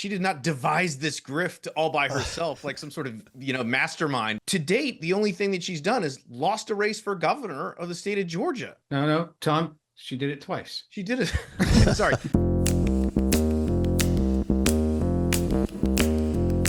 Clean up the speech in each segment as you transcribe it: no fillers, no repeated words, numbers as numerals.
did not devise this grift all by herself like some sort of, mastermind. To date, the only thing that she's done is lost a race for governor of the state of Georgia. No, Tom, she did it twice. She did it. Sorry.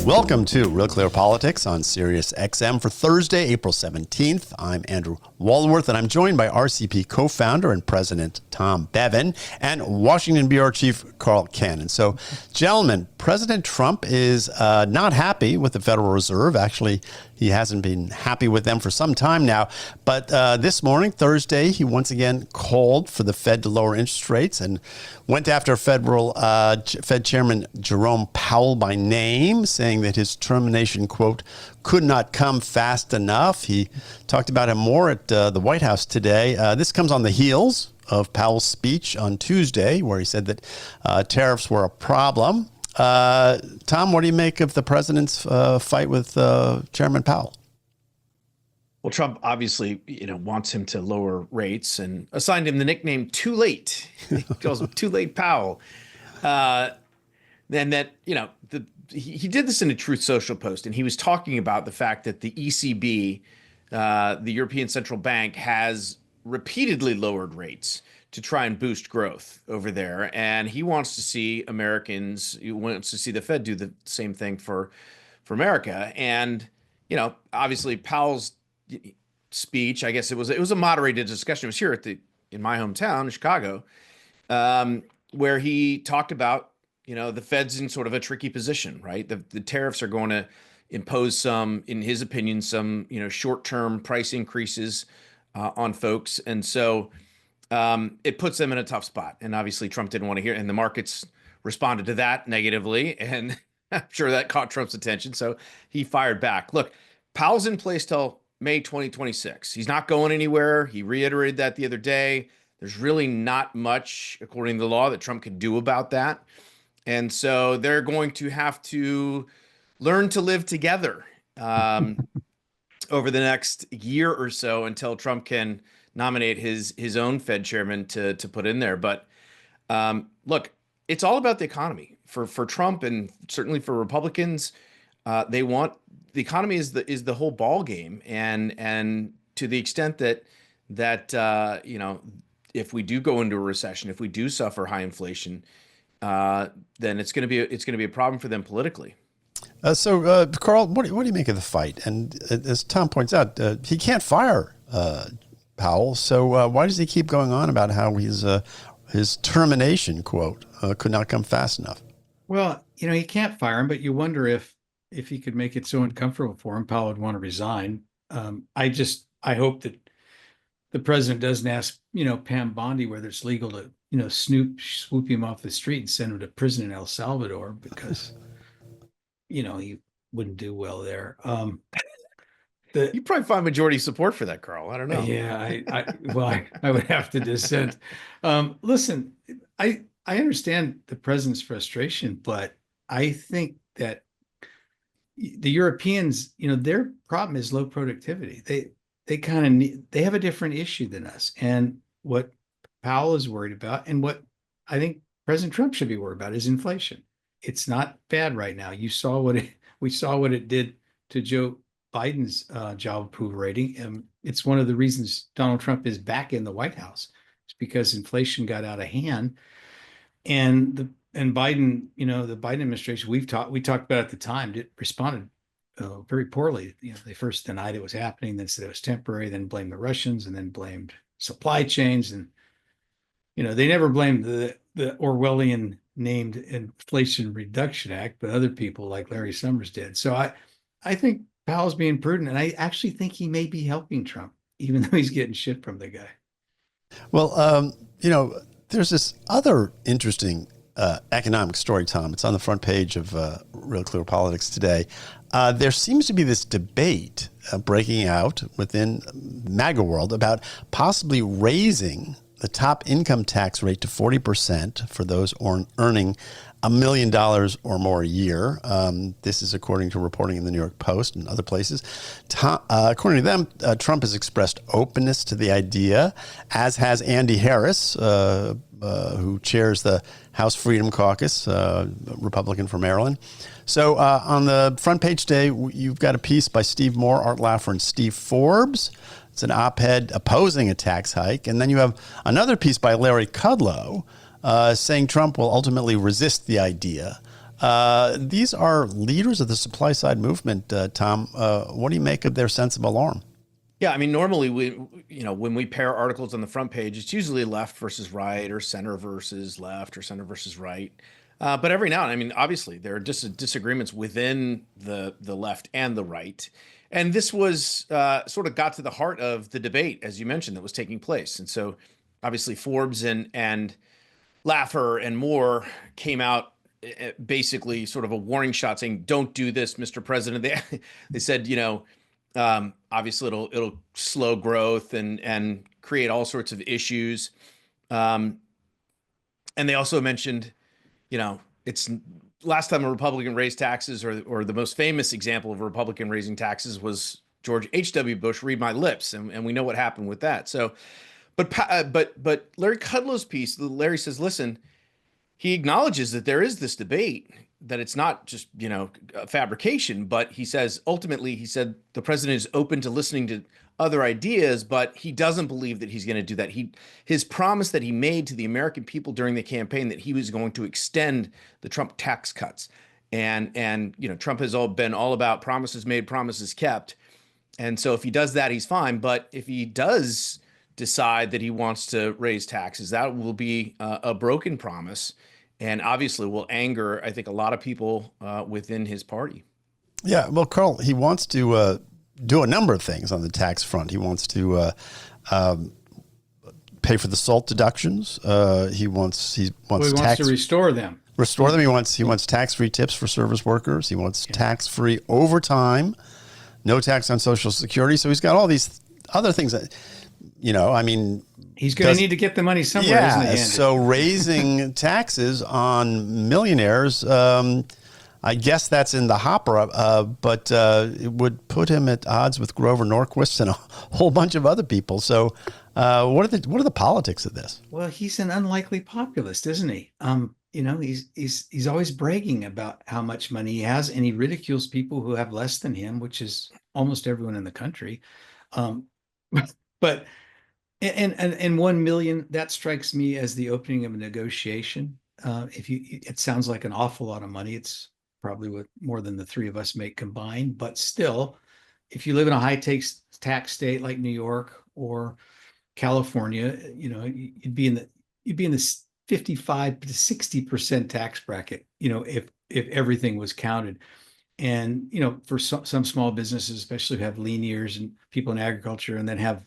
Welcome to Real Clear Politics on Sirius XM for Thursday, April 17th. I'm Andrew Walworth, and I'm joined by RCP co-founder and president Tom Bevan and Washington Bureau Chief Carl Cannon. So, gentlemen, President Trump is not happy with the Federal Reserve. Actually, he hasn't been happy with them for some time now. But this morning, Thursday, he once again called for the Fed to lower interest rates and went after Fed Chairman Jerome Powell by name, saying that his termination, quote, could not come fast enough. He talked about it more at the White House today. This comes on the heels of Powell's speech on Tuesday, where he said that tariffs were a problem. Tom, what do you make of the president's fight with Chairman Powell? Well, Trump obviously, wants him to lower rates and assigned him the nickname Too Late. He calls him Too Late Powell. Then that, he did this in a Truth Social post, and he was talking about the fact that the ECB, the European Central Bank, has repeatedly lowered rates to try and boost growth over there. And he wants to see he wants to see the Fed do the same thing for America. And, obviously Powell's speech, I guess it was a moderated discussion. It was here in my hometown, Chicago, where he talked about, the Fed's in sort of a tricky position, right? The tariffs are going to impose some, in his opinion, some, short-term price increases on folks. And so it puts them in a tough spot. And obviously Trump didn't want to hear it, and the markets responded to that negatively. And I'm sure that caught Trump's attention. So he fired back. Look, Powell's in place till May 2026. He's not going anywhere. He reiterated that the other day. There's really not much, according to the law, that Trump can do about that. And so they're going to have to learn to live together over the next year or so until Trump can nominate his own Fed chairman to put in there. But look, it's all about the economy for Trump, and certainly for Republicans. They want the economy is the whole ball game, and to the extent that if we do go into a recession, if we do suffer high inflation, then it's going to be a problem for them politically. So, Carl, what do you make of the fight? And as Tom points out, he can't fire Powell. So why does he keep going on about how his termination, quote, could not come fast enough? Well, he can't fire him, but you wonder if he could make it so uncomfortable for him, Powell would want to resign. I hope that the president doesn't ask, Pam Bondi whether it's legal to, swoop him off the street and send him to prison in El Salvador, because, he wouldn't do well there. You probably find majority support for that, Carl. I don't know. Yeah, I would have to dissent. Listen, I understand the president's frustration, but I think that the Europeans, their problem is low productivity. They have a different issue than us. And what Powell is worried about, and what I think President Trump should be worried about, is inflation. It's not bad right now. We saw what it did to Joe Biden's job approval rating. It's one of the reasons Donald Trump is back in the White House. It's because inflation got out of hand, and Biden, the Biden administration, we talked about at the time, responded very poorly. They first denied it was happening, then said it was temporary, then blamed the Russians, and then blamed supply chains, and they never blamed the Orwellian named Inflation Reduction Act, but other people like Larry Summers did. So I think Powell's being prudent, and I actually think he may be helping Trump, even though he's getting shit from the guy. Well, there's this other interesting economic story, Tom. It's on the front page of Real Clear Politics today. There seems to be this debate breaking out within MAGA world about possibly raising the top income tax rate to 40% for those earning $1 million or more a year. This is according to reporting in the New York Post and other places. According to them, Trump has expressed openness to the idea, as has Andy Harris, who chairs the House Freedom Caucus, Republican from Maryland. So on the front page today, you've got a piece by Steve Moore, Art Laffer, and Steve Forbes. It's an op-ed opposing a tax hike. And then you have another piece by Larry Kudlow saying Trump will ultimately resist the idea. These are leaders of the supply side movement, Tom. What do you make of their sense of alarm? Yeah, I mean, normally when we pair articles on the front page, it's usually left versus right or center versus left or center versus right. But every now and then, I mean, obviously there are disagreements within the left and the right. And this was sort of got to the heart of the debate, as you mentioned, that was taking place. And so obviously Forbes and Laffer and Moore came out basically sort of a warning shot saying, don't do this, Mr. President. They said, obviously it'll slow growth and create all sorts of issues. And they also mentioned, it's last time a Republican raised taxes, or the most famous example of a Republican raising taxes was George H.W. Bush, read my lips. And we know what happened with that. So, but Larry Kudlow's piece, Larry says, listen, he acknowledges that there is this debate, that it's not just, a fabrication, but he says, ultimately, he said the president is open to listening to other ideas, but he doesn't believe that he's going to do that. His promise that he made to the American people during the campaign that he was going to extend the Trump tax cuts. And Trump has been all about promises made, promises kept. And so if he does that, he's fine. But if he does decide that he wants to raise taxes, that will be a broken promise. And obviously will anger, I think, a lot of people within his party. Yeah, well, Carl, he wants to do a number of things on the tax front. He wants to pay for the SALT deductions. He wants to restore them. Restore them. He wants tax-free tips for service workers. He wants tax-free overtime, no tax on Social Security. So he's got all these other things that, he's going to need to get the money somewhere, isn't he, Andy? So raising taxes on millionaires, I guess that's in the hopper, but it would put him at odds with Grover Norquist and a whole bunch of other people. So what are the politics of this? Well, he's an unlikely populist, isn't he? He's always bragging about how much money he has, and he ridicules people who have less than him, which is almost everyone in the country. But And 1 million, that strikes me as the opening of a negotiation. It sounds like an awful lot of money. It's probably more than the three of us make combined. But still, if you live in a high tax state like New York or California, you'd be in the 55 to 60% tax bracket. If everything was counted. And for some small businesses, especially who have lean years and people in agriculture, and then have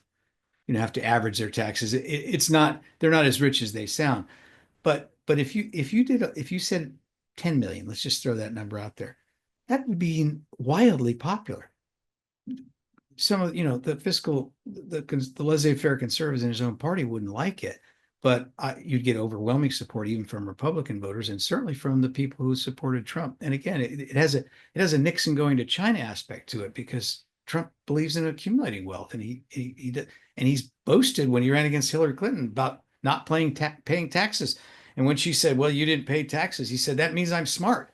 to average their taxes. They're not as rich as they sound. But if you said 10 million, let's just throw that number out there, that would be wildly popular. Some of the laissez-faire conservatives in his own party wouldn't like it, but you'd get overwhelming support even from Republican voters, and certainly from the people who supported Trump. And again, it has a Nixon going to China aspect to it, because Trump believes in accumulating wealth, and he's boasted when he ran against Hillary Clinton about not paying taxes. And when she said, "Well, you didn't pay taxes," he said, "That means I'm smart."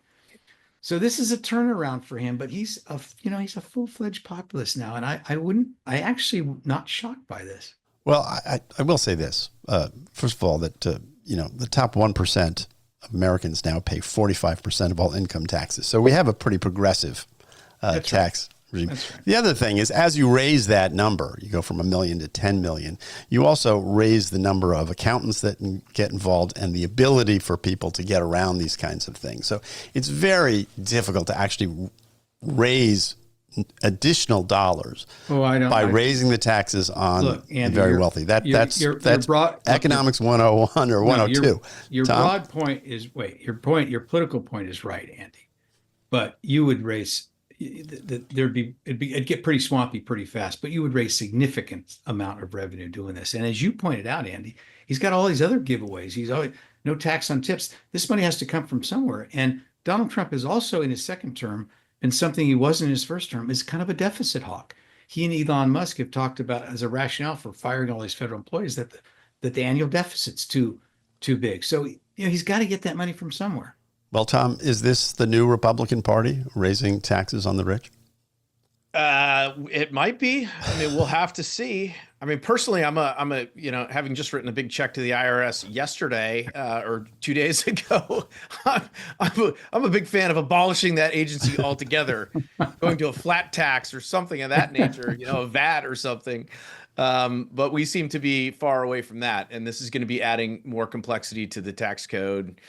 So this is a turnaround for him, but he's a full-fledged populist now, and I actually not shocked by this. Well, I will say this. First of all, that the top 1% of Americans now pay 45% of all income taxes. So we have a pretty progressive tax regime. That's right. The other thing is, as you raise that number, you go from 1 million to 10 million, you also raise the number of accountants that get involved and the ability for people to get around these kinds of things. So it's very difficult to actually raise additional dollars by raising the taxes on the very wealthy. That's economics 101 or 102. Your broad point is, your political point is right, Andy. But you would raise, it'd get pretty swampy pretty fast, but you would raise significant amount of revenue doing this. And as you pointed out, Andy, he's got all these other giveaways. He's always no tax on tips. This money has to come from somewhere. And Donald Trump is also, in his second term, and something he wasn't in his first term, is kind of a deficit hawk. He and Elon Musk have talked about as a rationale for firing all these federal employees that the annual deficit's too too big. So, he's got to get that money from somewhere. Well, Tom, is this the new Republican Party, raising taxes on the rich? It might be. I mean, we'll have to see. I mean, personally, I'm a, having just written a big check to the IRS yesterday, or 2 days ago, I'm a big fan of abolishing that agency altogether, going to a flat tax or something of that nature, a VAT or something. But we seem to be far away from that. And this is going to be adding more complexity to the tax code.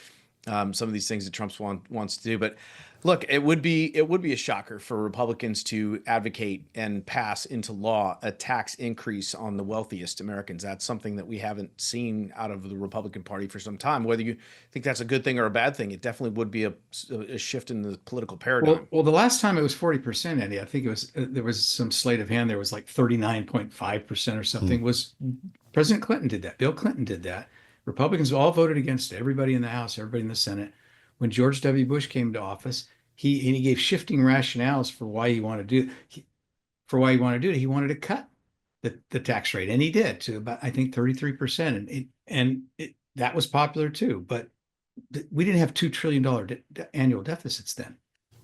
Some of these things that Trump wants to do. But look, it would be a shocker for Republicans to advocate and pass into law a tax increase on the wealthiest Americans. That's something that we haven't seen out of the Republican Party for some time. Whether you think that's a good thing or a bad thing, it definitely would be a shift in the political paradigm. Well, the last time it was 40%, Andy. I think it was there was some sleight of hand. There was like 39.5% or something. Was President Clinton did that? Bill Clinton did that. Republicans all voted against it. Everybody in the House, everybody in the Senate. When George W. Bush came to office, he gave shifting rationales for why he wanted to do it. He wanted to cut the tax rate, and he did to about, I think, 33%, and that was popular too. But we didn't have $2 trillion annual deficits then.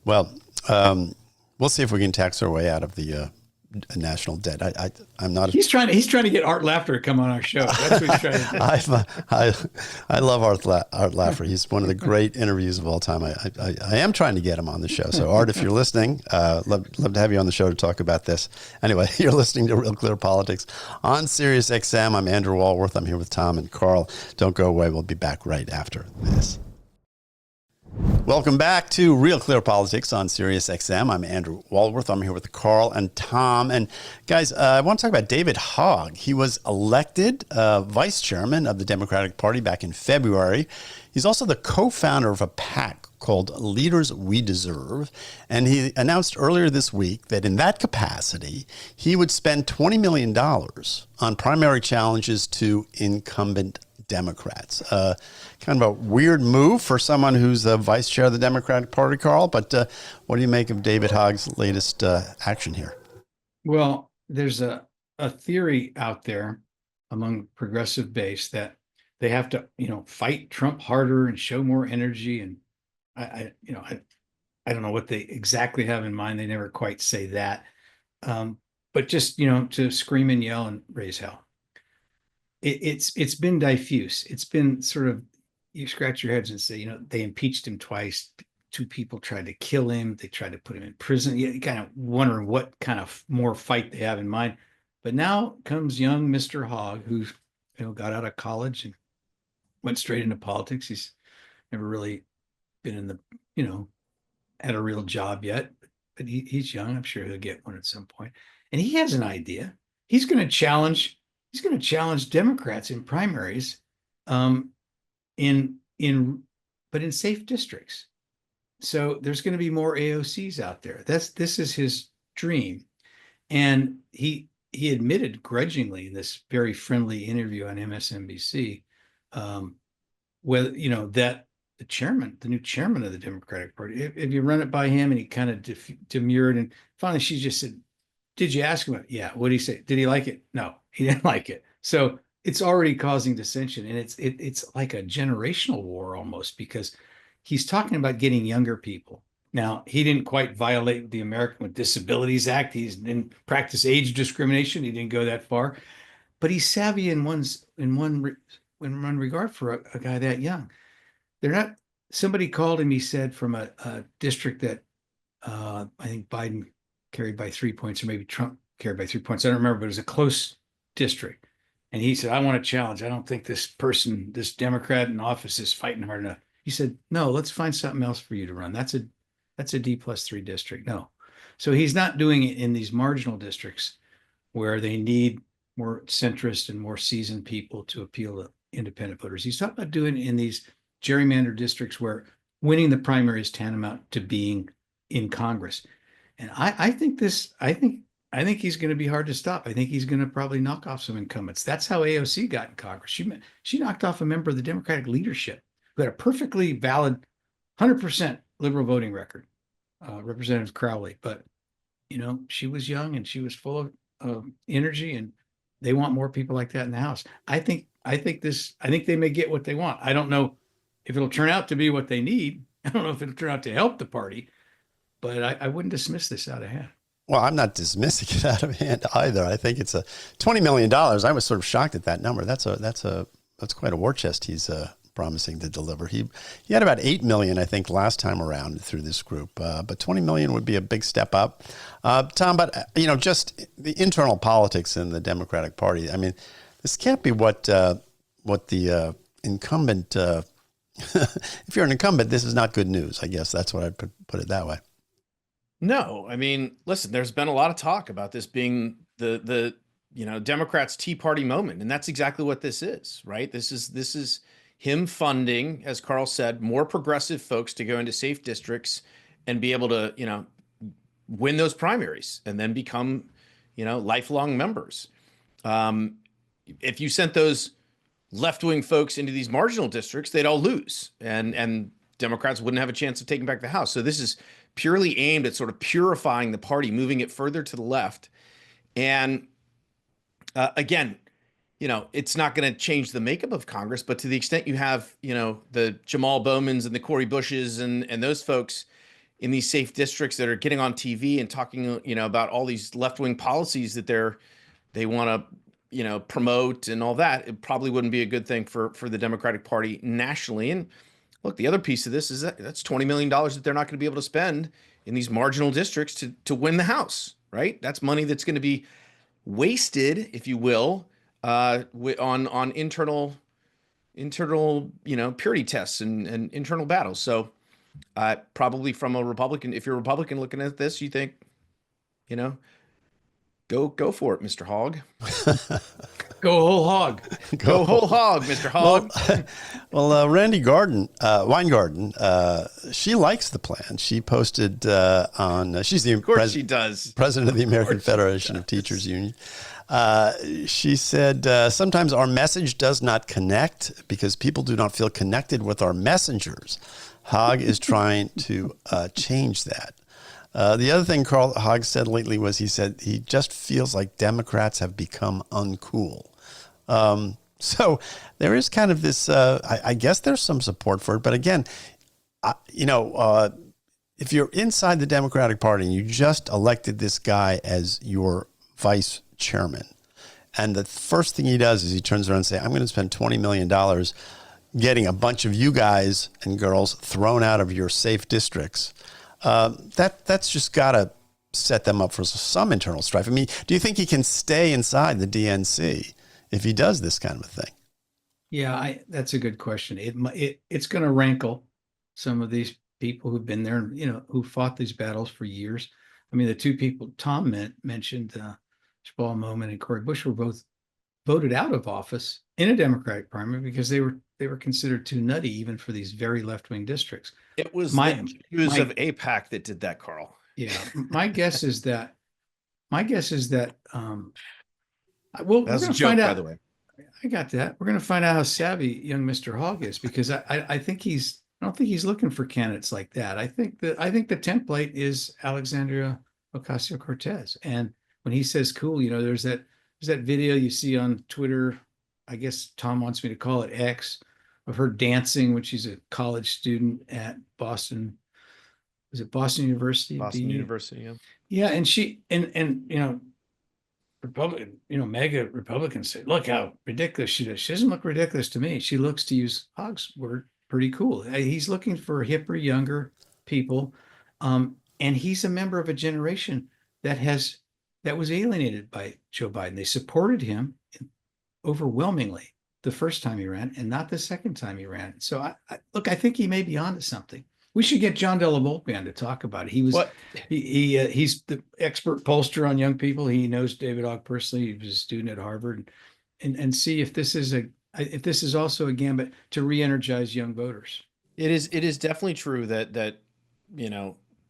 Well, we'll see if we can tax our way out of the national debt. I'm not. He's trying to get Art Laffer to come on our show. That's what he's trying to do. I love Art Laffer. He's one of the great interviews of all time. I am trying to get him on the show. So Art, if you're listening, love to have you on the show to talk about this. Anyway, you're listening to Real Clear Politics on Sirius XM. I'm Andrew Walworth. I'm here with Tom and Carl. Don't go away. We'll be back right after this. Welcome back to Real Clear Politics on Sirius XM. I'm Andrew Walworth. I'm here with Carl and Tom. And guys, I want to talk about David Hogg. He was elected vice chairman of the Democratic Party back in February. He's also the co-founder of a PAC called Leaders We Deserve. And he announced earlier this week that in that capacity, he would spend $20 million on primary challenges to incumbent Democrats. Kind of a weird move for someone who's the vice chair of the Democratic Party, Carl. But what do you make of David Hogg's latest action here? Well, there's a theory out there among progressive base that they have to, fight Trump harder and show more energy. And I don't know what they exactly have in mind. They never quite say that. But just, to scream and yell and raise hell. It's been diffuse. It's been sort of, you scratch your heads and say, they impeached him twice. Two people tried to kill him. They tried to put him in prison. You kind of wondering what kind of more fight they have in mind. But now comes young Mr. Hogg, who got out of college and went straight into politics. He's never really been in the, had a real job yet, but he's young. I'm sure he'll get one at some point. And he has an idea. He's going to challenge Democrats in primaries, but in safe districts. So there's going to be more AOCs out there. This is his dream. And he admitted grudgingly in this very friendly interview on MSNBC, that the new chairman of the Democratic Party, if you run it by him, and he kind of demurred, and finally she just said, "Did you ask him?" Yeah. What did he say? Did he like it? No, he didn't like it. So it's already causing dissension, and it's like a generational war almost, because he's talking about getting younger people. Now, he didn't quite violate the American with Disabilities Act. He didn't practice age discrimination. He didn't go that far, but he's savvy in one regard for a guy that young. They're not. Somebody called him. He said from a district that I think Biden carried by 3 points, or maybe Trump carried by 3 points. I don't remember, but it was a close district. And he said, "I want to challenge. I don't think this Democrat in office is fighting hard enough." He said, "No, let's find something else for you to run. That's a D+3 district." No. So he's not doing it in these marginal districts where they need more centrist and more seasoned people to appeal to independent voters. He's talking about doing it in these gerrymandered districts where winning the primary is tantamount to being in Congress. And I think he's going to be hard to stop. I think he's going to probably knock off some incumbents. That's how AOC got in Congress. She knocked off a member of the Democratic leadership who had a perfectly valid 100% liberal voting record, Representative Crowley. But, she was young and she was full of energy, and they want more people like that in the House. I think I think they may get what they want. I don't know if it'll turn out to be what they need. I don't know if it'll turn out to help the party, but I wouldn't dismiss this out of hand. Well, I'm not dismissing it out of hand either. I think it's a $20 million. I was sort of shocked at that number. That's quite a war chest he's promising to deliver. He had about 8 million, I think, last time around through this group. But 20 million would be a big step up. Tom, but just the internal politics in the Democratic Party. I mean, this can't be what the incumbent. If you're an incumbent, this is not good news. I guess that's what I'd put it that way. No, I mean, listen, there's been a lot of talk about this being the Democrats' Tea Party moment, and that's exactly what this is, right? This is him funding, as Carl said, more progressive folks to go into safe districts and be able to, win those primaries and then become, lifelong members. If you sent those left-wing folks into these marginal districts, they'd all lose, and Democrats wouldn't have a chance of taking back the House. So this is purely aimed at sort of purifying the party, moving it further to the left. And again, it's not going to change the makeup of Congress, but to the extent you have, the Jamal Bowmans and the Cori Bushes and those folks in these safe districts that are getting on TV and talking, about all these left-wing policies that they want to, promote and all that, it probably wouldn't be a good thing for the Democratic Party nationally. And look, the other piece of this is that's $20 million that they're not going to be able to spend in these marginal districts to win the House, right? That's money that's going to be wasted, if you will, on internal, purity tests and internal battles. So probably from a Republican, if you're a Republican looking at this, you think, go for it, Mr. Hogg. Go whole hog. Go whole hog, Mr. Hogg. Well, Randy Weingarten, she likes the plan. She posted on, she's the She does. president of the American Federation of Teachers Union. She said, sometimes our message does not connect because people do not feel connected with our messengers. Hogg is trying to change that. The other thing Carl Hogg said lately was he said he just feels like Democrats have become uncool. So there is kind of this, I guess there's some support for it. But again, if you're inside the Democratic Party and you just elected this guy as your vice chairman, and the first thing he does is he turns around and says, I'm going to spend $20 million getting a bunch of you guys and girls thrown out of your safe districts. That's just got to set them up for some internal strife. I mean, do you think he can stay inside the DNC if he does this kind of a thing? Yeah, that's a good question. It's going to rankle some of these people who've been there, who fought these battles for years. I mean, the two people Tom mentioned, Jamal Bowman and Cori Bush, were both voted out of office in a Democratic primary because they were considered too nutty even for these very left-wing districts. It was the Jews of AIPAC that did that, Carl. Yeah, my guess is that well, That we're was a going to joke, find by out. the way. I got that. We're going to find out how savvy young Mr. Hogg is, because I think I don't think he's looking for candidates like that. I think the template is Alexandria Ocasio-Cortez. And when he says cool, there's that video you see on Twitter, I guess Tom wants me to call it X, of her dancing when she's a college student at Boston. Was it Boston University? Boston University, yeah. Yeah, and she and Republican, mega Republicans say, look how ridiculous she does. She doesn't look ridiculous to me. She looks, to use Hogg's word, pretty cool. He's looking for hipper, younger people. And he's a member of a generation that was alienated by Joe Biden. They supported him overwhelmingly the first time he ran and not the second time he ran. So I think he may be onto something. We should get John Della Volpe on to talk about it. He's the expert pollster on young people. He knows David Hogg personally. He was a student at Harvard, and see if this is also a gambit to re-energize young voters. It is definitely true that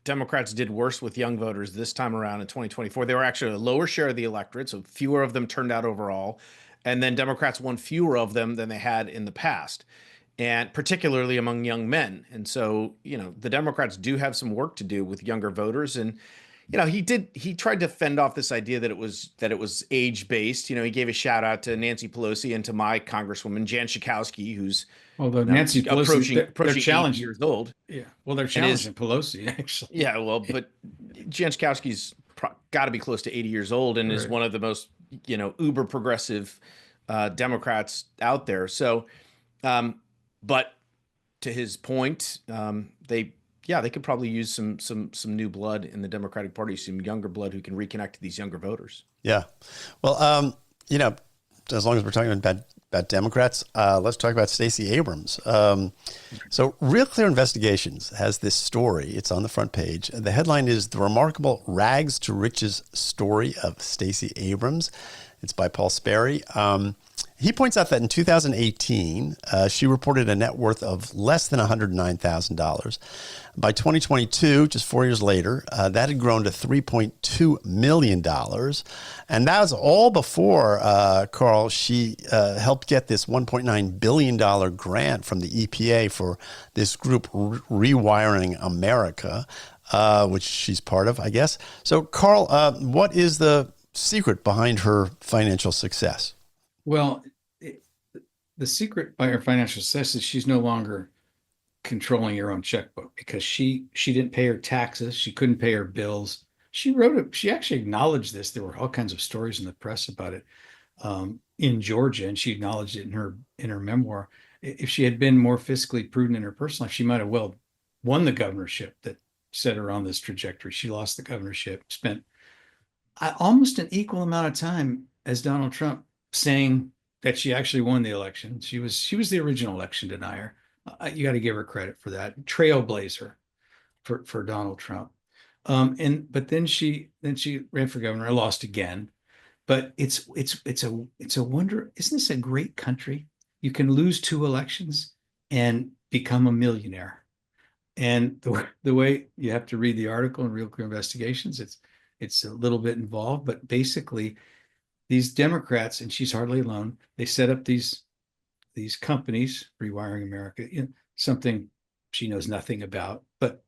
Democrats did worse with young voters this time around in 2024. They were actually a lower share of the electorate, so fewer of them turned out overall. And then Democrats won fewer of them than they had in the past, and particularly among young men. And so, the Democrats do have some work to do with younger voters. And, he tried to fend off this idea that it was age based. He gave a shout out to Nancy Pelosi and to my Congresswoman Jan Schakowsky, who's Although Nancy Pelosi, they're approaching 80 challenging. years old. Yeah, well, they're challenging Pelosi actually. Yeah, well, but Jan Schakowsky's got to be close to 80 years old and is one of the most uber progressive Democrats out there. So, but to his point, they could probably use some new blood in the Democratic Party, some younger blood who can reconnect to these younger voters. Yeah. Well, as long as we're talking about Democrats, let's talk about Stacy Abrams. So Real Clear Investigations has this story. It's on the front page. The headline is "The Remarkable Rags to Riches Story of Stacy Abrams." It's by Paul Sperry. He points out that in 2018, she reported a net worth of less than $109,000. By 2022, just 4 years later, that had grown to $3.2 million. And that was all before, Carl, she helped get this $1.9 billion grant from the EPA for this group Rewiring America, which she's part of, I guess. So, Carl, what is the secret behind her financial success? Well, the secret by her financial success is she's no longer controlling her own checkbook, because she didn't pay her taxes. She couldn't pay her bills. She actually acknowledged this. There were all kinds of stories in the press about it in Georgia, and she acknowledged it in her memoir. If she had been more fiscally prudent in her personal life, she might have well won the governorship that set her on this trajectory. She lost the governorship, spent almost an equal amount of time as Donald Trump saying that she actually won the election. She was the original election denier. You got to give her credit for that. Trailblazer for Donald Trump. But then she ran for governor. I lost again. But it's a wonder. Isn't this a great country? You can lose 2 elections and become a millionaire. And the way you have to read the article in Real Clear Investigations, it's a little bit involved, but basically these Democrats, and she's hardly alone, they set up these companies, Rewiring America, something she knows nothing about, but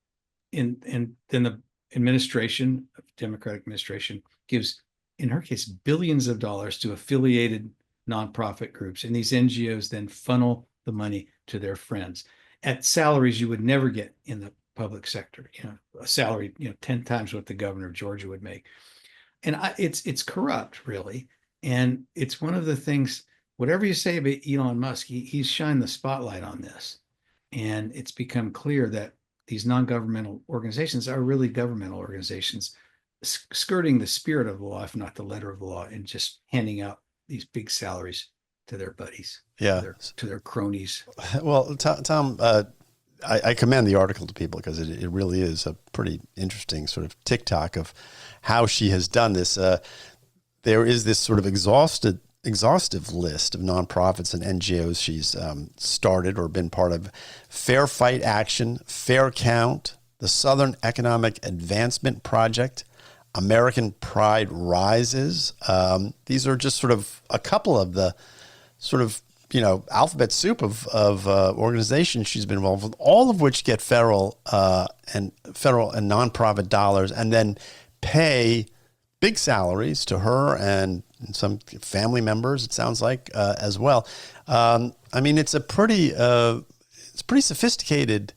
then the administration, Democratic administration, gives, in her case, billions of dollars to affiliated nonprofit groups, and these NGOs then funnel the money to their friends at salaries you would never get in the public sector. A salary 10 times what the governor of Georgia would make. And it's corrupt, really. And it's one of the things, whatever you say about Elon Musk, he's shined the spotlight on this. And it's become clear that these non-governmental organizations are really governmental organizations skirting the spirit of the law, if not the letter of the law, and just handing out these big salaries to their buddies, to their cronies. Well, Tom, I commend the article to people because it really is a pretty interesting sort of TikTok of how she has done this. There is this sort of exhaustive list of nonprofits and NGOs she's started or been part of: Fair Fight Action, Fair Count, the Southern Economic Advancement Project, American Pride Rises. These are just sort of a couple of the sort of alphabet soup of organizations she's been involved with, all of which get federal and nonprofit dollars, and then pay big salaries to her and some family members, it sounds like, as well. I mean, it's a pretty sophisticated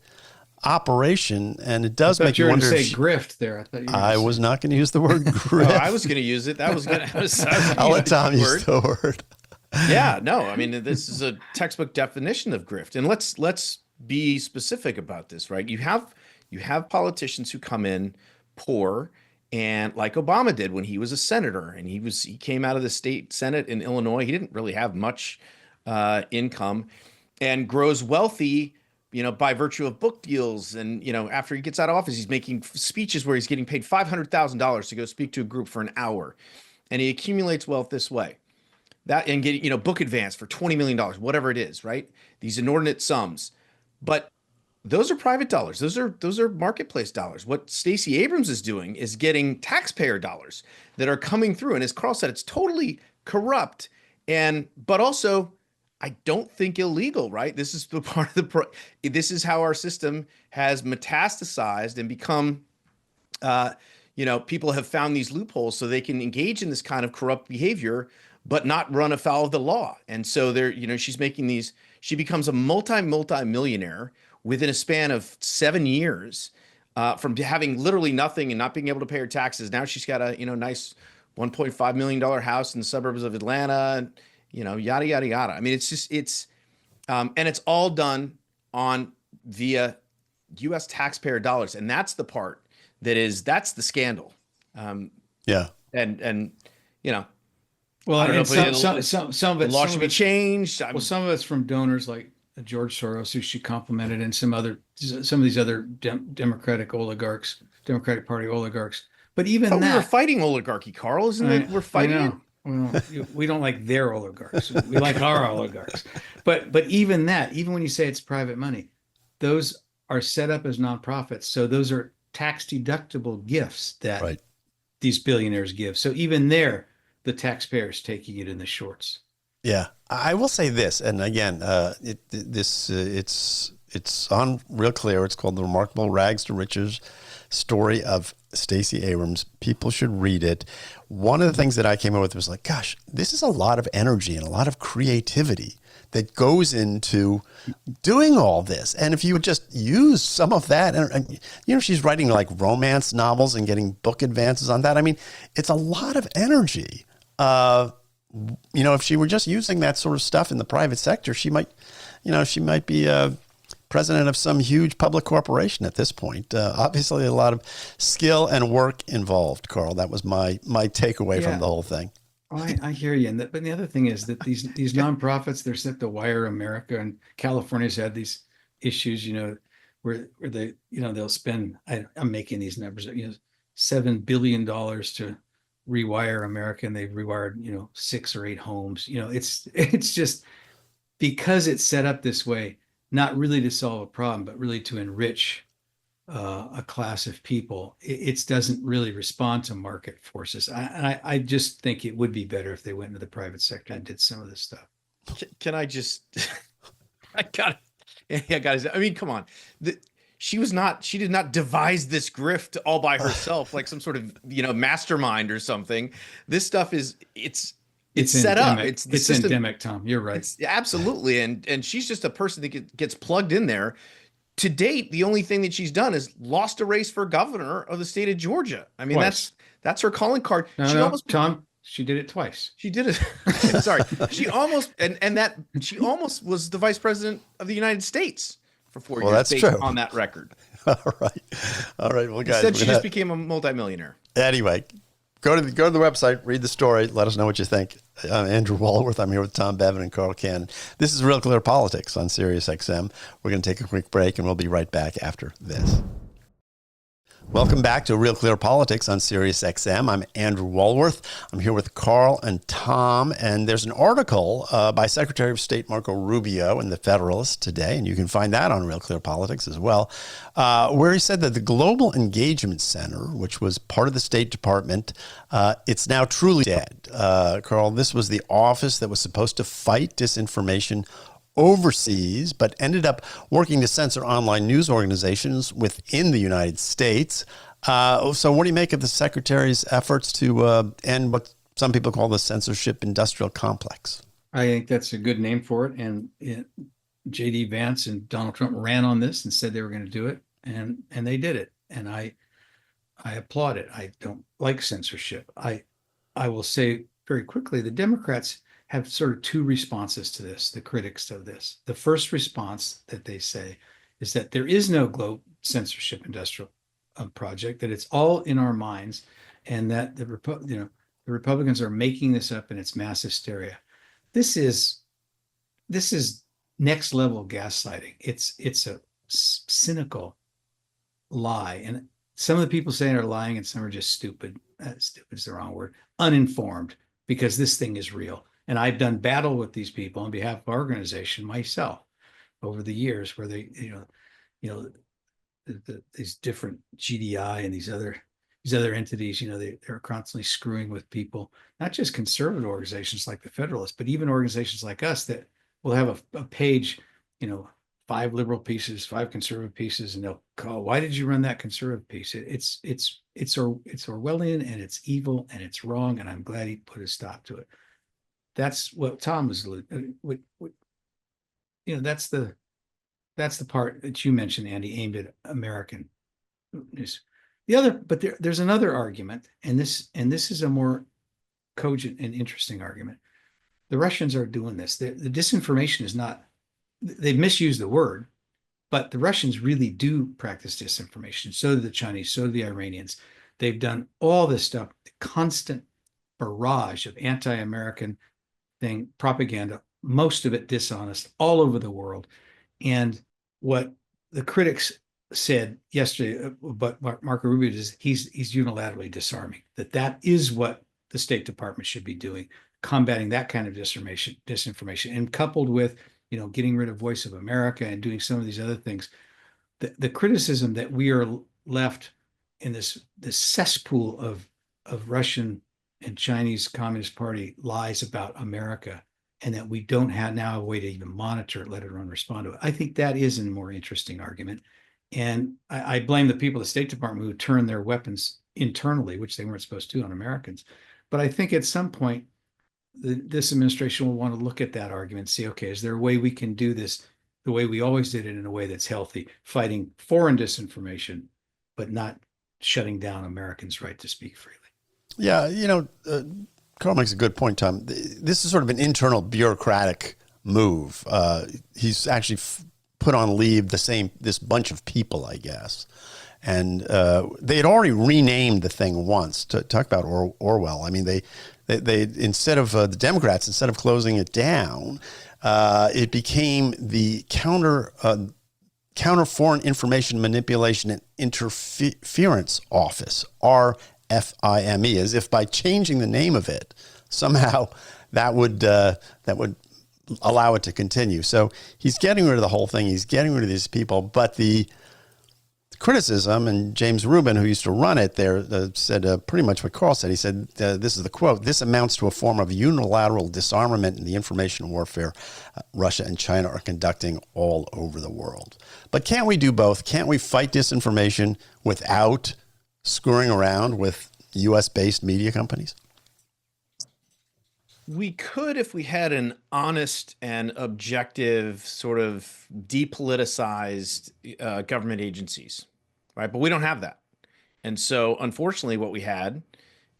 operation, and it does make you wonder. Say grift there. I was not going to use the word grift. I was going to use it. I'll let Tom use the word. Yeah, no, I mean, this is a textbook definition of grift. And let's be specific about this, right? You have politicians who come in poor, and like Obama did when he was a senator, and he came out of the state Senate in Illinois. He didn't really have much income, and grows wealthy, by virtue of book deals. And, after he gets out of office, he's making speeches where he's getting paid $500,000 to go speak to a group for an hour, and he accumulates wealth this way. That and getting, book advance for $20 million, whatever it is, right? These inordinate sums. But those are private dollars. Those are marketplace dollars. What Stacy Abrams is doing is getting taxpayer dollars that are coming through. And as Carl said, it's totally corrupt, but also I don't think illegal, right? This is the part of this is how our system has metastasized and become people have found these loopholes so they can engage in this kind of corrupt behavior, but not run afoul of the law. And so she's making these, she becomes a multi-millionaire within a span of 7 years, from having literally nothing and not being able to pay her taxes. Now she's got a, nice $1.5 million house in the suburbs of Atlanta, and, yada, yada, yada. I mean, and it's all done via U.S. taxpayer dollars. And that's the part that's the scandal. Yeah. And well, I don't and know if some of the it, law should be changed. well, some of it's from donors like George Soros, who she complimented, and some of these other Democratic Party oligarchs. But even we were fighting oligarchy, Carl, isn't it? We're fighting it. Well, we don't like their oligarchs. We like our oligarchs. But even when you say it's private money, those are set up as nonprofits. So those are tax deductible gifts that these billionaires give. So even there, the taxpayers taking it in the shorts. Yeah, I will say this, and again, it's on Real Clear. It's called "The Remarkable Rags to Riches Story of Stacy Abrams." People should read it. One of the things that I came up with was like, gosh, this is a lot of energy and a lot of creativity that goes into doing all this. And if you would just use some of that, and she's writing like romance novels and getting book advances on that. I mean, it's a lot of energy. If she were just using that sort of stuff in the private sector, she might be president of some huge public corporation at this point. Obviously, a lot of skill and work involved, Carl. That was my takeaway from the whole thing. I hear you. But the other thing is that these nonprofits, they're set to wire America, and California's had these issues, where they, they'll spend, I'm making these numbers, $7 billion to rewire America, and they've rewired, 6 or 8 homes. It's just because it's set up this way, not really to solve a problem, but really to enrich a class of people. It doesn't really respond to market forces. I just think it would be better if they went into the private sector and did some of this stuff. Can I just, I mean, come on. She did not devise this grift all by herself, like some sort of, mastermind or something. This stuff it's set up. It's endemic, Tom. You're right. Absolutely. And she's just a person that gets plugged in there. To date, the only thing that she's done is lost a race for governor of the state of Georgia. I mean, that's her calling card. Tom, she did it twice. She did it. Sorry. She almost she almost was the vice president of the United States for 4 years. Well, that's true. On that record. All right. Well, guys, instead she just became a multimillionaire. Anyway, go to the website, read the story, let us know what you think. I'm Andrew Walworth. I'm here with Tom Bevan and Carl Cannon. This is Real Clear Politics on Sirius XM. We're going to take a quick break, and we'll be right back after this. Welcome back to Real Clear Politics on Sirius XM. I'm Andrew Walworth. I'm here with Carl and Tom, and there's an article by Secretary of State Marco Rubio in the Federalist today, and you can find that on Real Clear Politics as well, where he said that the Global Engagement Center, which was part of the State Department, it's now truly dead. Carl, this was the office that was supposed to fight disinformation overseas, but ended up working to censor online news organizations within the United States. So what do you make of the Secretary's efforts to end what some people call the censorship industrial complex? I think that's a good name for it. And J.D. Vance and Donald Trump ran on this and said they were going to do it, and they did it. And I applaud it. I don't like censorship. I will say very quickly, the Democrats have sort of 2 responses to this, the critics of this. The first response that they say is that there is no global censorship industrial project, that it's all in our minds, and that the Republicans are making this up, and it's mass hysteria. This is next level gaslighting. It's a cynical lie, and some of the people saying are lying, and some are just stupid. Stupid is the wrong word. Uninformed, because this thing is real. And I've done battle with these people on behalf of our organization myself over the years, where they, these different GDI and these other entities, they're constantly screwing with people, not just conservative organizations like the Federalists, but even organizations like us that will have a page, 5 liberal pieces, 5 conservative pieces, and they'll call, why did you run that conservative piece? It's Orwellian, and it's evil, and it's wrong, and I'm glad he put a stop to it. That's what Tom was, that's the part that you mentioned, Andy, aimed at American news. But there's another argument, and this is a more cogent and interesting argument. The Russians are doing this. The disinformation is not, they've misused the word, but the Russians really do practice disinformation. So do the Chinese, so do the Iranians. They've done all this stuff, the constant barrage of anti-American propaganda, most of it dishonest, all over the world. And what the critics said yesterday about Marco Rubio is he's unilaterally disarming, that is what the State Department should be doing, combating that kind of disinformation, and coupled with, getting rid of Voice of America and doing some of these other things. The criticism that we are left in this cesspool of Russian and Chinese Communist Party lies about America, and that we don't have now a way to even monitor it, let alone respond to it. I think that is a more interesting argument. And I blame the people at the State Department who turned their weapons internally, which they weren't supposed to, on Americans. But I think at some point, this administration will want to look at that argument and see, okay, is there a way we can do this the way we always did it, in a way that's healthy, fighting foreign disinformation, but not shutting down Americans' right to speak freely? Yeah, Carl makes a good point, Tom. This is sort of an internal bureaucratic move. He's actually put on leave this bunch of people, I guess. And they had already renamed the thing once. To talk about Orwell. I mean, they instead of the Democrats, instead of closing it down, it became the Counter Foreign Information Manipulation and Interference Office, RFIME, as if by changing the name of it, somehow that would allow it to continue. So he's getting rid of the whole thing. He's getting rid of these people. But the criticism, and James Rubin, who used to run it there, said pretty much what Carl said. He said, this is the quote, "This amounts to a form of unilateral disarmament in the information warfare Russia and China are conducting all over the world." But can't we do both? Can't we fight disinformation without screwing around with U.S.-based media companies? We could if we had an honest and objective, sort of depoliticized government agencies, right? But we don't have that. And so, unfortunately, what we had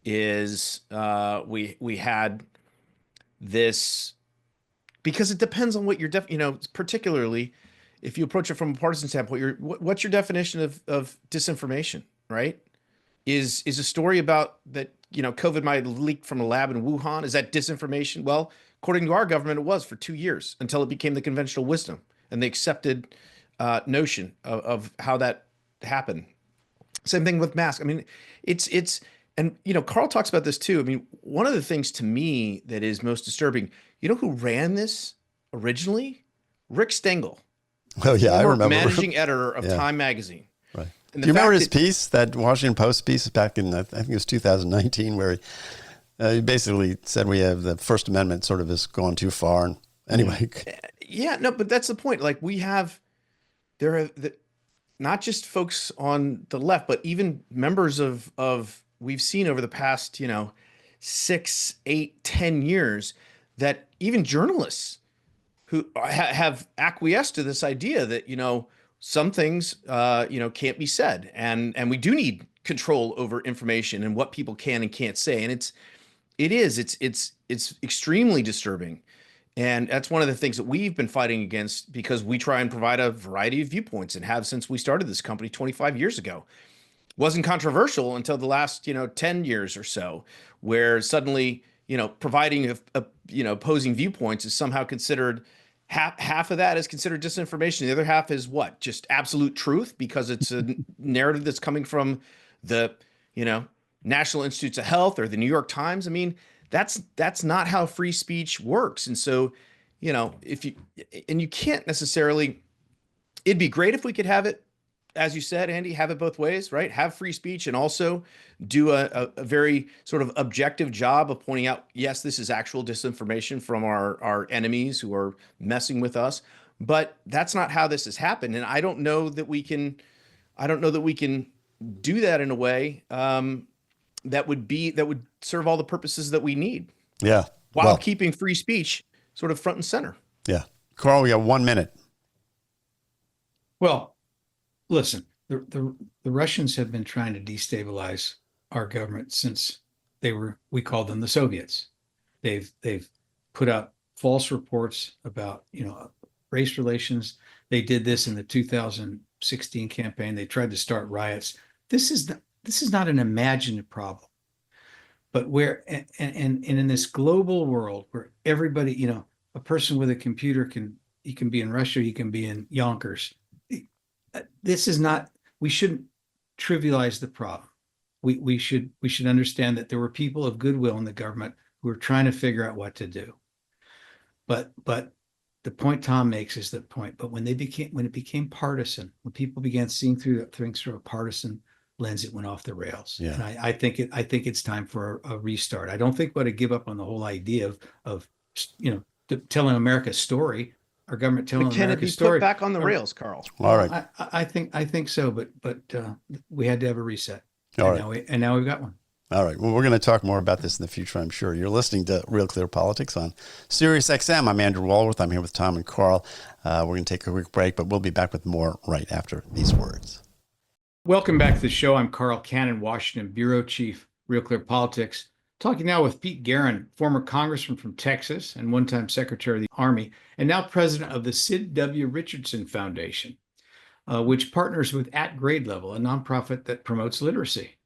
is we had this, because it depends on what you're particularly if you approach it from a partisan standpoint, what's your definition of disinformation, right? Is a story about that, COVID might have leaked from a lab in Wuhan, is that disinformation? Well, according to our government, it was for 2 years, until it became the conventional wisdom and the accepted notion of how that happened. Same thing with masks. I mean, and Carl talks about this too. I mean, one of the things to me that is most disturbing, who ran this originally? Rick Stengel. Oh yeah, I remember. Managing editor of Time Magazine. Right. Do you remember his piece, that Washington Post piece back in, I think it was 2019, where he basically said we have the First Amendment sort of has gone too far. And anyway. Yeah, no, but that's the point. Like there are not just folks on the left, but even members of we've seen over the past, 6, 8, 10 years, that even journalists who have acquiesced to this idea that, some things, can't be said, and we do need control over information and what people can and can't say. And it's extremely disturbing, and that's one of the things that we've been fighting against, because we try and provide a variety of viewpoints and have since we started this company 25 years ago. Wasn't controversial until the last 10 years or so, where suddenly providing opposing viewpoints is somehow considered. Half of that is considered disinformation. The other half is what? Just absolute truth, because it's a narrative that's coming from the, National Institutes of Health or the New York Times. I mean, that's not how free speech works. And so, you can't necessarily, it'd be great if we could have it, as you said, Andy, have it both ways, right? Have free speech and also do a very sort of objective job of pointing out, yes, this is actual disinformation from our enemies who are messing with us. but that's not how this has happened. And I don't know that we can do that in a way that would serve all the purposes that we need, Yeah. while Well, keeping free speech sort of front and center. yeah. Carl, we got 1 minute. Well, listen, the Russians have been trying to destabilize our government since we called them the Soviets. They've put out false reports about, race relations. They did this in the 2016 campaign. They tried to start riots. This is not an imagined problem. But and in this global world where everybody, a person with a computer you can be in Russia, you can be in Yonkers. This is not, we shouldn't trivialize the problem. We should understand that there were people of goodwill in the government who were trying to figure out what to do. But the point Tom makes is the point. But when it became partisan, when people began seeing through things through a partisan lens, it went off the rails. Yeah. And I think it's time for a restart. I don't think we ought to give up on the whole idea of telling America's story. Our government telling But can it be America's story. put back on the rails, Carl? All right. I think so, but we had to have a reset. All and right. Now we've got one. All right. Well, we're going to talk more about this in the future, I'm sure. You're listening to Real Clear Politics on Sirius XM. I'm Andrew Walworth. I'm here with Tom and Carl. We're going to take a quick break, but we'll be back with more right after these words. Welcome back to the show. I'm Carl Cannon, Washington Bureau Chief, Real Clear Politics. Talking now with Pete Geren, former congressman from Texas and one-time Secretary of the Army, and now president of the Sid W. Richardson Foundation, which partners with At Grade Level, a nonprofit that promotes literacy.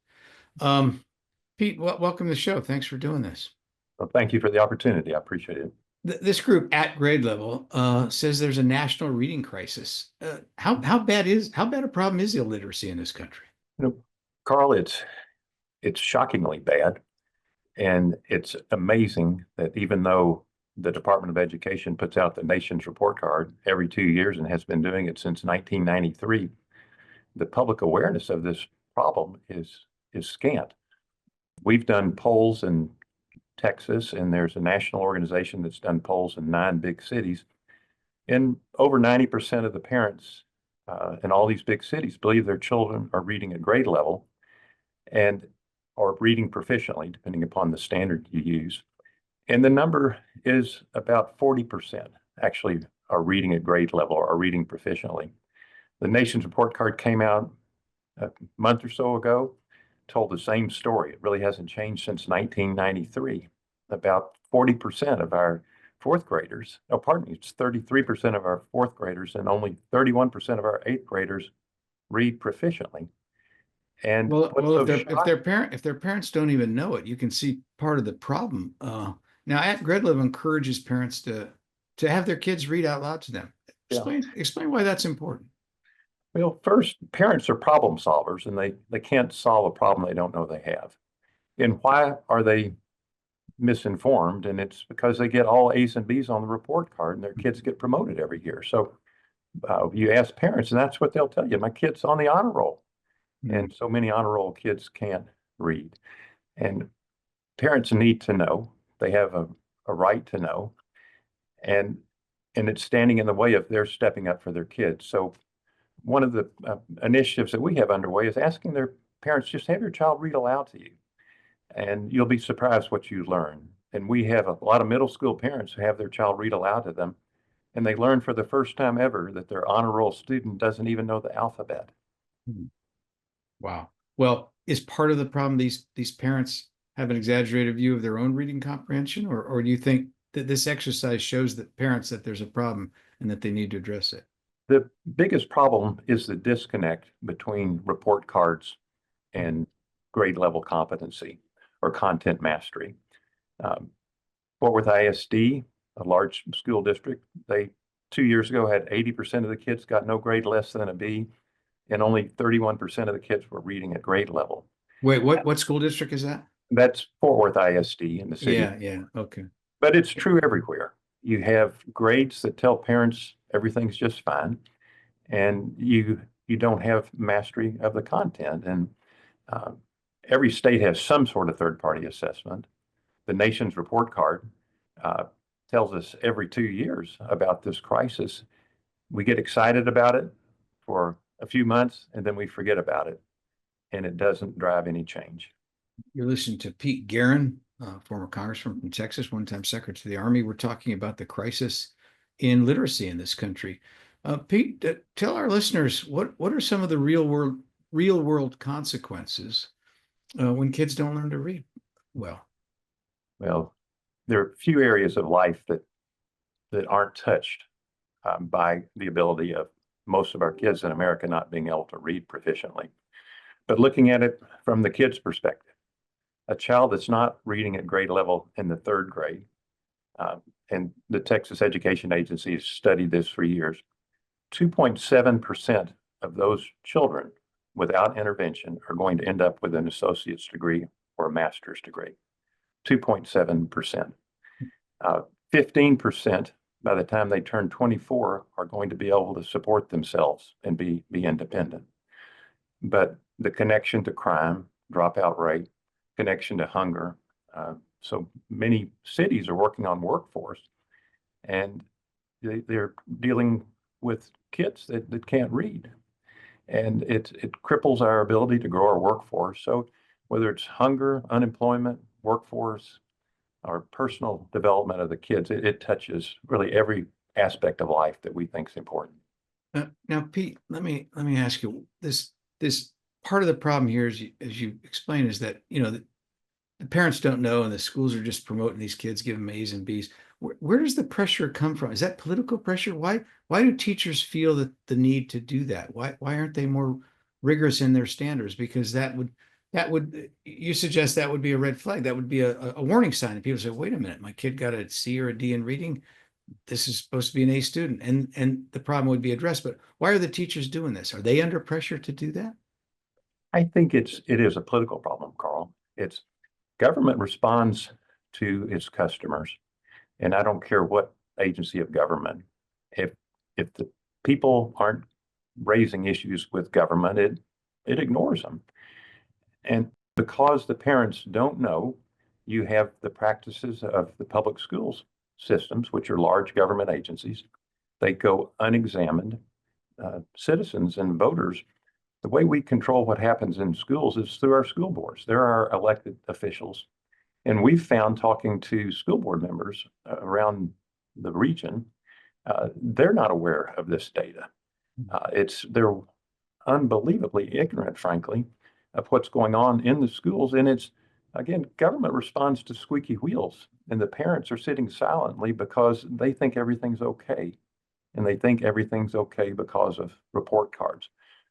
Pete, welcome to the show. Thanks for doing this. Well, thank you for the opportunity. I appreciate it. This group, At Grade Level, says there's a national reading crisis. How bad a problem is illiteracy in this country? Carl, it's shockingly bad. And it's amazing that even though the Department of Education puts out the nation's report card every 2 years and has been doing it since 1993, the public awareness of this problem is scant. We've done polls in Texas, and there's a national organization that's done polls in 9 big cities. And over 90% of the parents in all these big cities believe their children are reading at grade level or reading proficiently, depending upon the standard you use. And the number is about 40% actually are reading at grade level or reading proficiently. The nation's report card came out a month or so ago, told the same story. It really hasn't changed since 1993. About 40% of our fourth graders, it's 33% of our fourth graders and only 31% of our eighth graders read proficiently. And if their parents don't even know it, you can see part of the problem. Now, At Grade Level encourages parents to have their kids read out loud to them. Explain why that's important. Well, first, parents are problem solvers, and they can't solve a problem they don't know they have. And why are they misinformed? And it's because they get all A's and B's on the report card, and their kids get promoted every year. So you ask parents, and that's what they'll tell you. My kid's on the honor roll. And so many honor roll kids can't read. And parents need to know. They have a right to know. And it's standing in the way of their stepping up for their kids. So one of the initiatives that we have underway is asking their parents, just have your child read aloud to you. And you'll be surprised what you learn. And we have a lot of middle school parents who have their child read aloud to them. And they learn for the first time ever that their honor roll student doesn't even know the alphabet. Wow. Well, is part of the problem these parents have an exaggerated view of their own reading comprehension, or do you think that this exercise shows that parents that there's a problem and that they need to address it? The biggest problem is the disconnect between report cards and grade level competency or content mastery. Fort Worth ISD, a large school district, they 2 years ago had 80% of the kids got no grade less than a B. And only 31% of the kids were reading at grade level. Wait, what school district is that? That's Fort Worth ISD in the city. Yeah, okay. But it's true everywhere. You have grades that tell parents everything's just fine, and you don't have mastery of the content. And every state has some sort of third-party assessment. The nation's report card tells us every 2 years about this crisis. we get excited about it for a few months and then we forget about it, and it doesn't drive any change. You're listening to Pete Geren, former congressman from Texas, one-time secretary to the Army. We're talking about the crisis in literacy in this country. Pete, tell our listeners what are some of the real world consequences when kids don't learn to read well? Well, there are a few areas of life that aren't touched by the ability of most of our kids in America not being able to read proficiently. But looking at it from the kid's perspective, a child that's not reading at grade level in the third grade, and the Texas Education Agency has studied this for years, 2.7% of those children without intervention are going to end up with an associate's degree or a master's degree. 2.7%. 15% by the time they turn 24 are going to be able to support themselves and be independent. But the connection to crime, dropout rate, connection to hunger. So many cities are working on workforce, and they're dealing with kids that can't read. And it cripples our ability to grow our workforce. So whether it's hunger, unemployment, workforce, or personal development of the kids, it touches really every aspect of life that we think is important. Now, Pete, let me ask you this part of the problem here, as you explained, is that the parents don't know, and the schools are just promoting these kids, give them A's and B's. Where does the pressure come from? Is that political pressure? Why do teachers feel that the need to do that? Why aren't they more rigorous in their standards? Because that would you suggest that would be a red flag. That would be a warning sign. And people say, wait a minute, my kid got a C or a D in reading. This is supposed to be an A student, and the problem would be addressed. But why are the teachers doing this? Are they under pressure to do that? I think it is a political problem, Carl. It's government responds to its customers, and I don't care what agency of government. If the people aren't raising issues with government, it ignores them. And because the parents don't know, you have the practices of the public schools systems, which are large government agencies. They go unexamined. Citizens and voters, the way we control what happens in schools is through our school boards. There are elected officials. And we've found, talking to school board members around the region, they're not aware of this data. They're unbelievably ignorant, frankly, of what's going on in the schools. And it's, again, government responds to squeaky wheels, and the parents are sitting silently because they think everything's okay. And they think everything's okay because of report cards.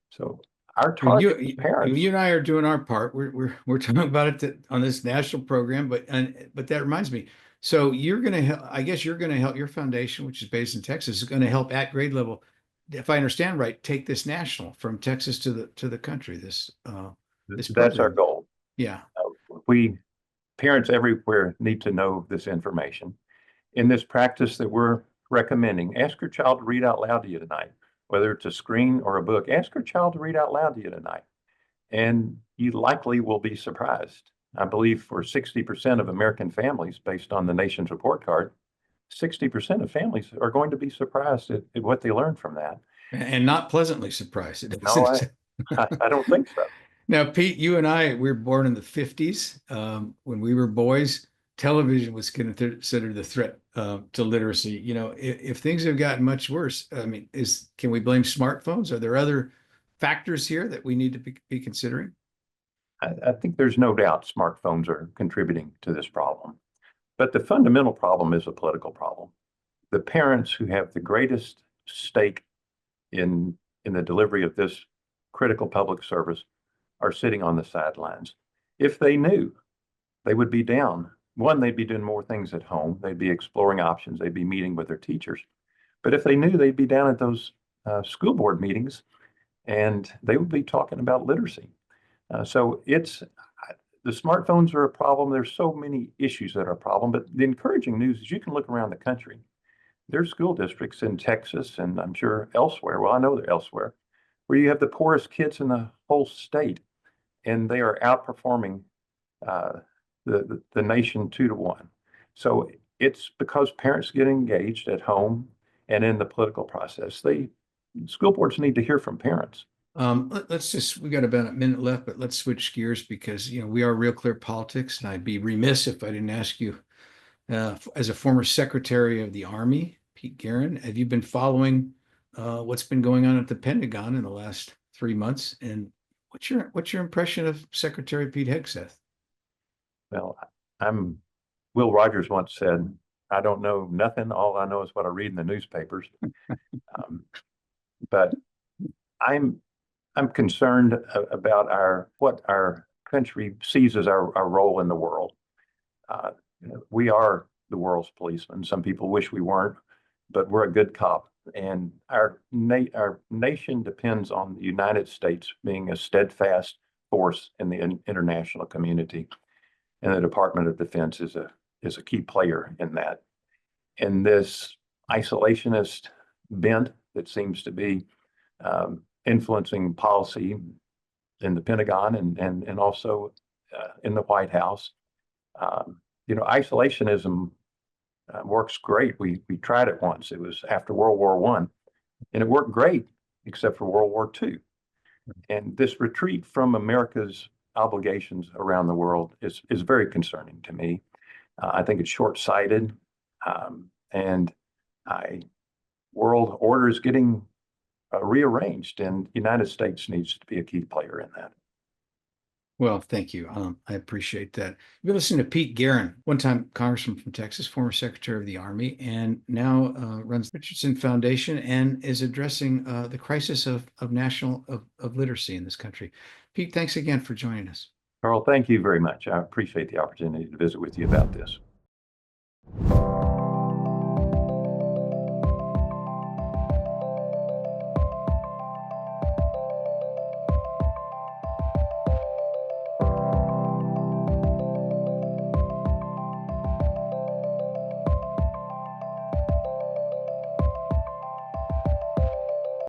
So our target parents. You and I are doing our part. We're talking about it on this national program, but that reminds me. So you're going to help. I guess you're going to help your foundation, which is based in Texas, is going to help at grade level, if I understand right, take this national from Texas to the country. This that's our goal. Yeah. Parents everywhere need to know this information. In this practice that we're recommending, ask your child to read out loud to you tonight, whether it's a screen or a book. Ask your child to read out loud to you tonight, and you likely will be surprised. I believe for 60% of American families, based on the nation's report card, 60% of families are going to be surprised at what they learned from that. And not pleasantly surprised. No, I don't think so. Now, Pete, you and I, we were born in the 50s. When we were boys, television was considered the threat to literacy. If things have gotten much worse, I mean, can we blame smartphones? Are there other factors here that we need to be considering? I think there's no doubt smartphones are contributing to this problem. But the fundamental problem is a political problem. The parents who have the greatest stake in the delivery of this critical public service are sitting on the sidelines. If they knew, they would be down. One, they'd be doing more things at home. They'd be exploring options. They'd be meeting with their teachers. But if they knew, they'd be down at those school board meetings, and they would be talking about literacy. So the smartphones are a problem. There's so many issues that are a problem. But the encouraging news is you can look around the country. There's school districts in Texas, and I'm sure elsewhere. Well, I know they're elsewhere, where you have the poorest kids in the whole state, and they are outperforming the nation 2-1. So it's because parents get engaged at home and in the political process. School boards need to hear from parents. We got about a minute left, but let's switch gears because, we are Real Clear Politics, and I'd be remiss if I didn't ask you, as a former Secretary of the Army, Pete Geren, have you been following what's been going on at the Pentagon in the last 3 months? And what's your impression of Secretary Pete Hegseth? Well, Will Rogers once said, "I don't know nothing. All I know is what I read in the newspapers." But I'm concerned about what our country sees as our role in the world. We are the world's policemen. Some people wish we weren't, but we're a good cop. And our nation depends on the United States being a steadfast force in the international community. And the Department of Defense is a key player in that. And this isolationist bent that seems to be influencing policy in the Pentagon and also in the White House. Isolationism works great. We tried it once. It was after World War I, and it worked great, except for World War II. And this retreat from America's obligations around the world is very concerning to me. I think it's short-sighted, and world order is getting rearranged, and the United States needs to be a key player in that. Well, thank you. I appreciate that. You've been listening to Pete Geren, one-time congressman from Texas, former Secretary of the Army, and now runs the Richardson Foundation and is addressing the crisis of literacy in this country. Pete, thanks again for joining us. Carl, thank you very much. I appreciate the opportunity to visit with you about this.